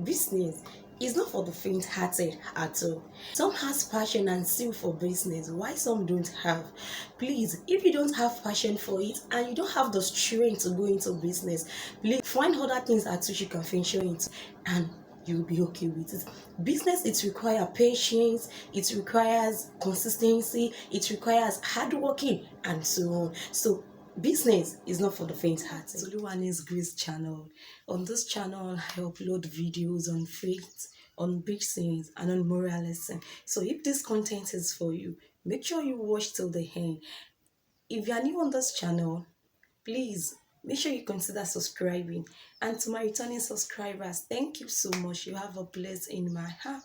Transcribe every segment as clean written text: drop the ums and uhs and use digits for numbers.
Business is not for the faint-hearted at all. Some has passion and zeal for business, why some don't have. Please, if you don't have passion for it and you don't have the strength to go into business, please find other things at which you can venture into and you'll be okay with it. Business, it requires patience, it requires consistency, it requires hard working and so on. So business is not for the faint-hearted. Oluwani's Grace channel. On this channel, I upload videos on faith, on business, and on moral lesson. So if this content is for you, make sure you watch till the end. If you are new on this channel, please make sure you consider subscribing. And to my returning subscribers, thank you so much. You have a place in my heart.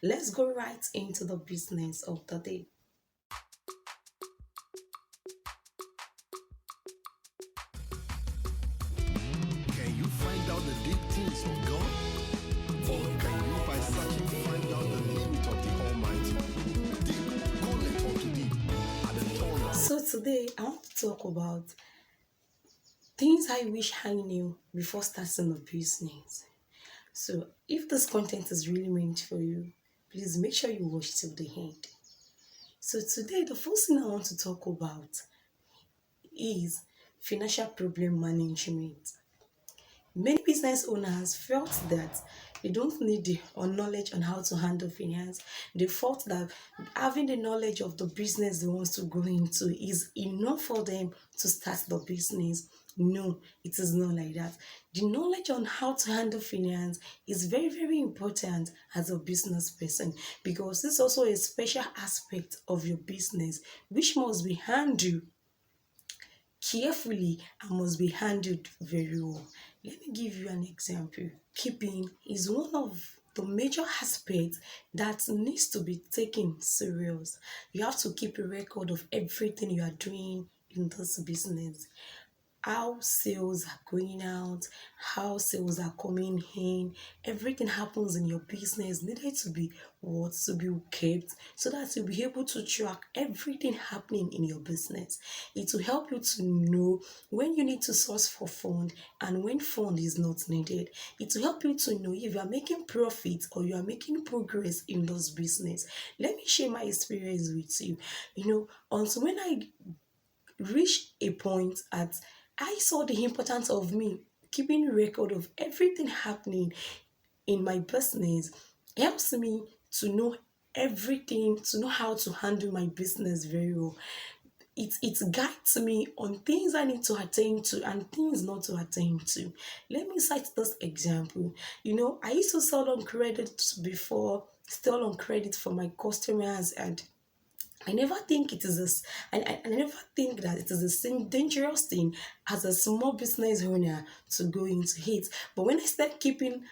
Let's go right into the business of the day. Can you find out the deep things of God? Or can you, by searching, find out the limit of the Almighty? Deep, go let unto deep, and the Torah. So today, I want to talk about things I wish I knew before starting a business. So if this content is really meant for you, please make sure you watch till the end. So today, the first thing I want to talk about is financial problem management. Many business owners felt that they don't need the knowledge on how to handle finance. They thought that having the knowledge of the business they want to go into is enough for them to start the business. No, it is not like that. The knowledge on how to handle finance is very, very important as a business person because this is also a special aspect of your business which must be handled carefully and must be handled very well. Let me give you an example. Keeping is one of the major aspects that needs to be taken serious. You have to keep a record of everything you are doing in this business. How sales are going out, how sales are coming in, everything happens in your business needed to be what to be kept so that you'll be able to track everything happening in your business. It will help you to know when you need to source for fund and when fund is not needed. It will help you to know if you are making profit or you are making progress in those business. Let me share my experience with you. Until when I reached a point at I saw the importance of me keeping record of everything happening in my business helps me to know everything, to know how to handle my business very well. It guides me on things I need to attend to and things not to attend to. Let me cite this example. I used to sell on credit before, sell on credit for my customers, and I never think it is this. I never think that it is the same dangerous thing as a small business owner to go into it. But when I start keeping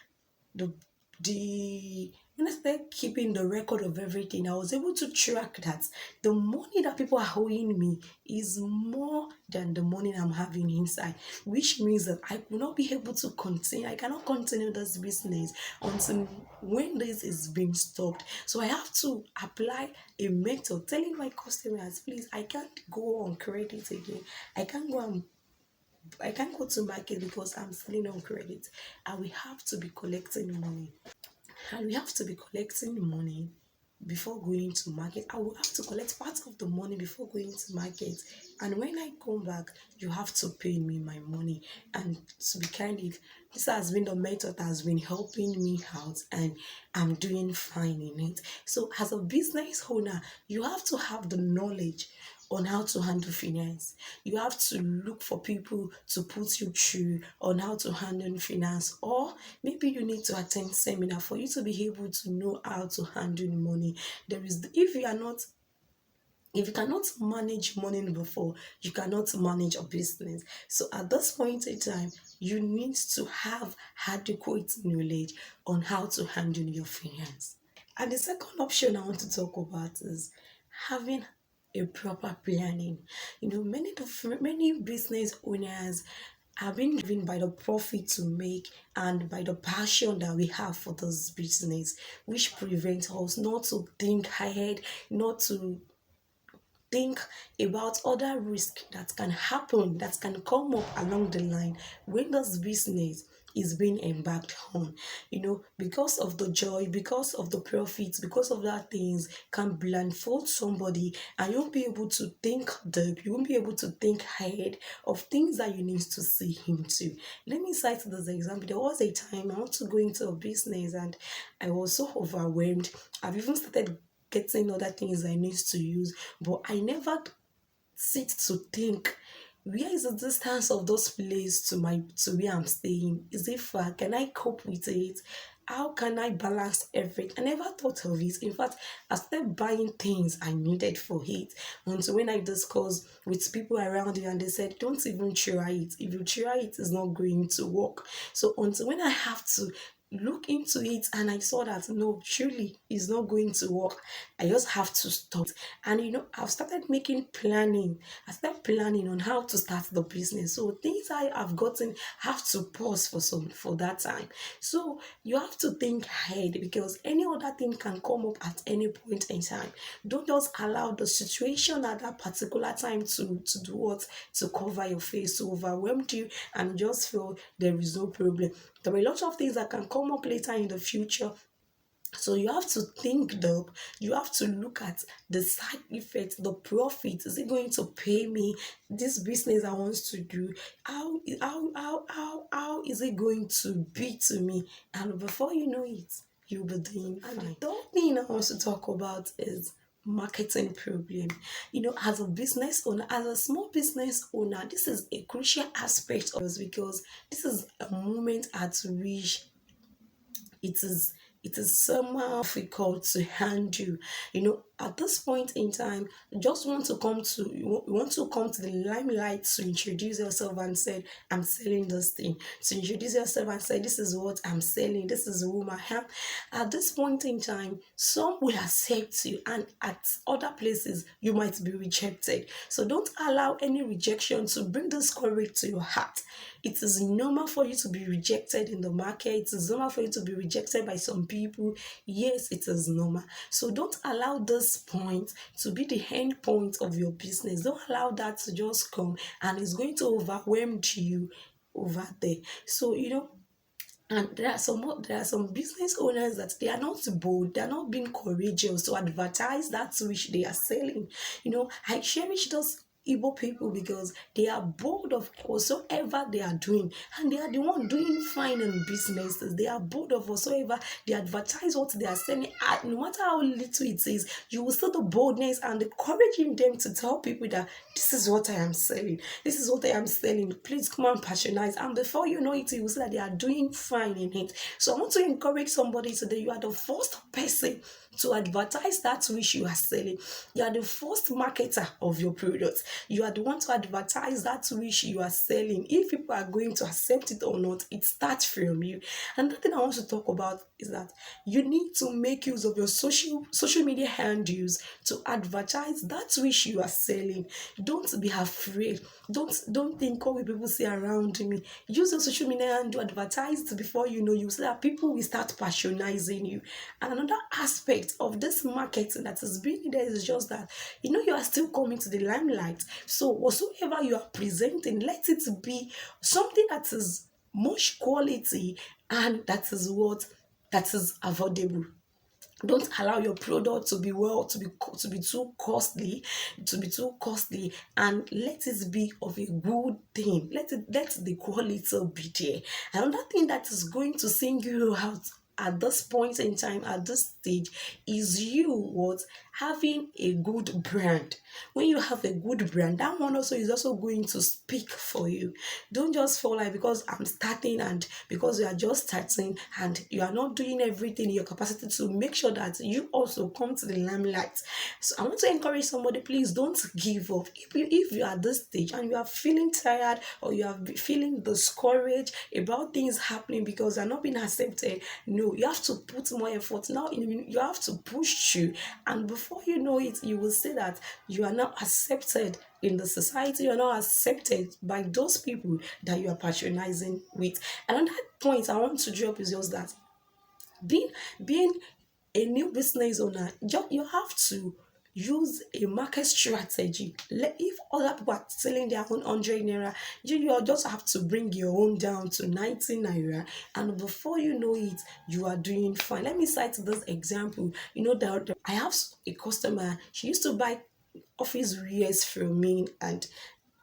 the the when I started keeping the record of everything, I was able to track that the money that people are owing me is more than the money I'm having inside, which means that I will not be able to continue. I cannot continue this business until when this is being stopped. So I have to apply a method telling my customers, please, I can't go on credit again. I can't go to market because I'm selling on credit. And we have to be collecting money. And we have to be collecting money before going to market. I will have to collect part of the money before going to market. And when I come back, you have to pay me my money. And to be candid, this has been the method that has been helping me out, and I'm doing fine in it. So as a business owner, you have to have the knowledge on how to handle finance. You have to look for people to put you through on how to handle finance, or maybe you need to attend seminar for you to be able to know how to handle money. If you cannot manage money before, you cannot manage a business. So at this point in time, you need to have adequate knowledge on how to handle your finance. And the second option I want to talk about is having a proper planning. Many business owners are being driven by the profit to make and by the passion that we have for this business, which prevents us not to think ahead, not to think about other risks that can happen, that can come up along the line when this business is being embarked on. Because of the joy, because of the profits, because of that things can blindfold somebody, and you won't be able to think deep, you won't be able to think ahead of things that you need to see into. Let me cite this example. There was a time I want to go into a business and I was so overwhelmed. I've even started getting other things I need to use, but I never sit to think, where is the distance of those places to where I'm staying? Is it far? Can I cope with it? How can I balance everything? I never thought of it. In fact, I started buying things I needed for it. Until when I discussed with people around me and they said, don't even try it. If you try it, it's not going to work. So until when I have to look into it and I saw that no, truly it's not going to work, I just have to stop. And I've started making planning. I started planning on how to start the business. So things I have gotten have to pause for that time. So you have to think ahead, because any other thing can come up at any point in time. Don't just allow the situation at that particular time to do what, to cover your face, to overwhelm you, and just feel there is no problem. There are a lot of things that can come up later in the future. So you have to think deep. You have to look at the side effects, the profit. Is it going to pay me? This business I want to do, how is it going to be to me? And before you know it, you'll be doing fine. And the third thing I want to talk about is marketing problem. As a business owner, as a small business owner, this is a crucial aspect of us, because this is a moment at which it is somehow difficult to handle. At this point in time, you just want to come to you want to come to the limelight to introduce yourself and say, I'm selling this thing. To introduce yourself and say, this is what I'm selling, this is whom I am. At this point in time, some will accept you, and at other places you might be rejected. So don't allow any rejection to bring discouragement to your heart. It is normal for you to be rejected in the market. It is normal for you to be rejected by some people. Yes, it is normal. So don't allow this point to be the end point of your business. Don't allow that to just come and it's going to overwhelm you over there. So and there are some business owners that they are not bold, they are not being courageous to advertise that which they are selling. I cherish those Igbo people, because they are bold of whatsoever they are doing, and they are the one doing fine in businesses. They are bold of whatsoever they advertise what they are selling. No matter how little it is, you will see the boldness and the courage in them to tell people that this is what I am selling. This is what I am selling. Please come and patronize. And before you know it, you will see that they are doing fine in it. So I want to encourage somebody today. You are the first person to advertise that which you are selling. You are the first marketer of your product. You are the one to advertise that which you are selling. If people are going to accept it or not, it starts from you. Another thing I want to talk about is that you need to make use of your social media handles to advertise that which you are selling. Don't be afraid. Don't think, what will people say around me. Use your social media handle, advertise it. Before you know, you see that people will start patronizing you. And another aspect of this marketing that is being there is just that you are still coming to the limelight. So whatsoever you are presenting, let it be something that is much quality, and that is affordable. Don't allow your product to be too costly, and let it be of a good thing. Let the quality be there. Another thing that is going to single you out at this point in time, at this stage, is you what having a good brand. When you have a good brand, that one also is also going to speak for you. Don't just feel like, because I'm starting, and because you are just starting and you are not doing everything in your capacity, to make sure that you also come to the limelight. So I want to encourage somebody, please don't give up. If you are at this stage and you are feeling tired, or you are feeling discouraged about things happening because they're not being accepted, no, you have to put more effort. Now you have to push through, and before you know it, you will see that you are now accepted in the society. You are not accepted by those people that you are patronizing with. Another point I want to drop is just that being being a new business owner, you have to use a market strategy. If other people are selling their own 100 naira, you just have to bring your own down to 90 naira, and before you know it, you are doing fine. Let me cite this example. That I have a customer. She used to buy office wears from me, and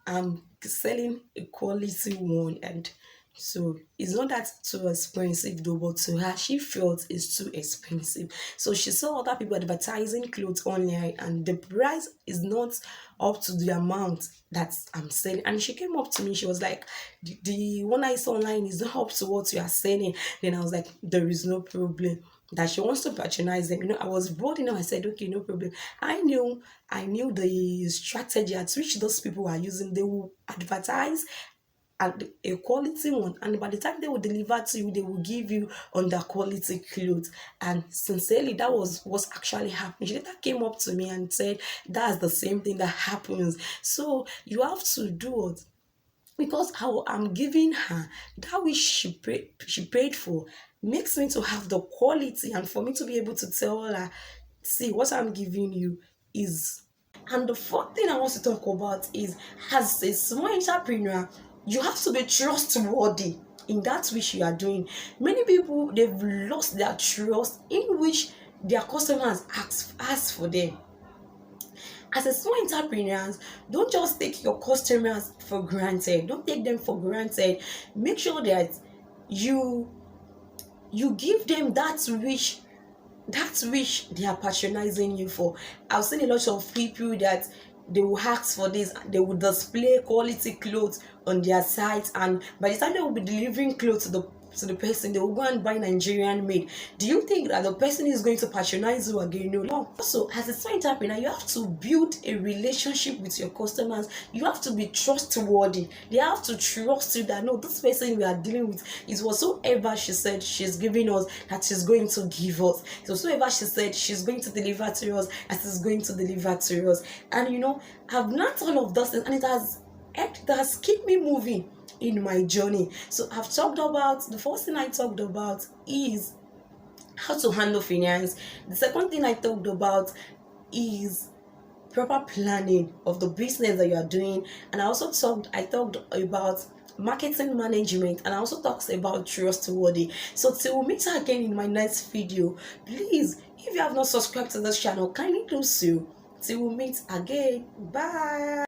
I'm selling a quality one, and so it's not that too expensive though, but to her she felt it's too expensive. So she saw other people advertising clothes online, and the price is not up to the amount that I'm selling. And she came up to me, she was like, the one I saw online is not up to what you are selling. Then I was like, there is no problem. That she wants to patronize them. I was bold enough. I said, okay, no problem. I knew the strategy at which those people are using. They will advertise at a quality one, and by the time they will deliver to you, they will give you under quality clothes. And sincerely, that was what's actually happening. She later came up to me and said, that's the same thing that happens. So you have to do what, because how I'm giving her that which she paid for, makes me to have the quality, and for me to be able to tell her, see, what I'm giving you is. And the fourth thing I want to talk about is, as a small entrepreneur, you have to be trustworthy in that which you are doing. Many people, they've lost their trust in which their customers ask for them. As a small entrepreneur, don't just take your customers for granted. Don't take them for granted. Make sure that you give them that which they are patronizing you for. I've seen a lot of people that they will ask for this, they will display quality clothes on their site, and by the time they will be delivering clothes to the person, they will go and buy Nigerian made. Do you think that the person is going to patronize you again? No. Also, as a small entrepreneur, you have to build a relationship with your customers. You have to be trustworthy. They have to trust you that, no, this person we are dealing with is whatsoever she said she's giving us, that she's going to give us. So whatsoever she said she's going to deliver to us, that is going to deliver to us. And I've learned all of those things, and it has kept me moving in my journey. So I've talked about, the first thing I talked about is how to handle finance. The second thing I talked about is proper planning of the business that you are doing. And I talked about marketing management, and I also talked about trustworthy. So till we meet again in my next video, please, if you have not subscribed to this channel, kindly do so. Till we meet again, bye.